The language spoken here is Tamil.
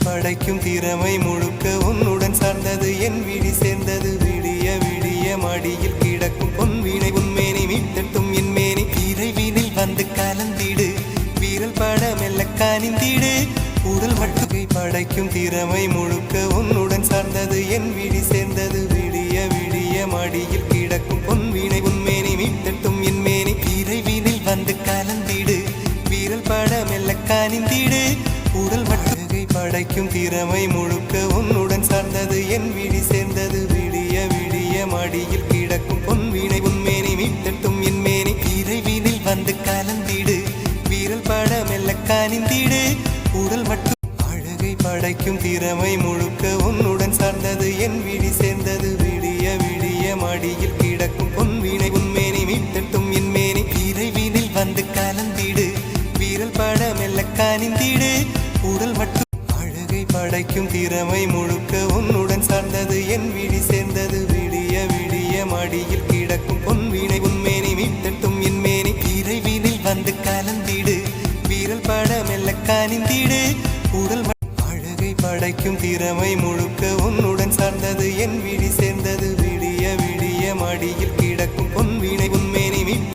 படைக்கும் திறமை முழுக்க உன்னுடன் சார்ந்தது என் விழி சேர்ந்தது விடிய விடிய மடியில் கிடக்கும் பொன்வினை உன்மேனி மீட்டட்டும் என் மேனி இறைவினில் வந்து கலந்திடு வீரல் பட மெல்ல காணிந்திடு உடல் மட்டுகை படைக்கும் திறமை முழுக்க உன்னுடன் சார்ந்தது என் விழி சேர்ந்தது விடிய விடிய மடியில் கிடக்கும் பொன்வினை உன்மேனி மீட்டட்டும் என் மேனி இறைவினில் வந்து கலந்திடு வீரல் பட மெல்ல காணிந்திடு உடல் மட்டுகை படைக்கும் திறமை முழுக்க உன்னுடன் சார்ந்தது என் விழி சேர்ந்தது விடிய விடிய மடியில் கிடக்கும் பொன்வினை உன்மேனி மீட்டட்டும் என் மேனி இறைவினில் வந்து கலந்திடு வீரல் பட மெல்ல காணிந்திடு உடல் மட்டும் அழகை படைக்கும் திறமை முழுக்க உன்னுடன் சார்ந்தது என் விழி சேர்ந்தது விடிய விடிய மடியில் கிடக்கும் பொன்வினை உன்மேனி மீட்டட்டும் என் மேனி இறைவினில் வந்து கலந்திடு வீரல் பட மெல்ல காணிந்திடு உடல் மட்டும் அழகை படைக்கும் திறமை முழுக்க உன்னுடன் சார்ந்தது என் விழி சேர்ந்தது விடிய விடிய மடியில் கிடக்கும் பொன்வினை உன்மேனி மீட்டட்டும் என் மேனி இறைவினில் வந்து கலந்திடு வீரல் பட மெல்ல காணிந்திடு உடல் அழகை படைக்கும் திறமை முழுக்க உன்னுடன் சார்ந்தது என் விழி சேர்ந்தது விடிய விடிய மடியில் கிடக்கும் பொன்வினை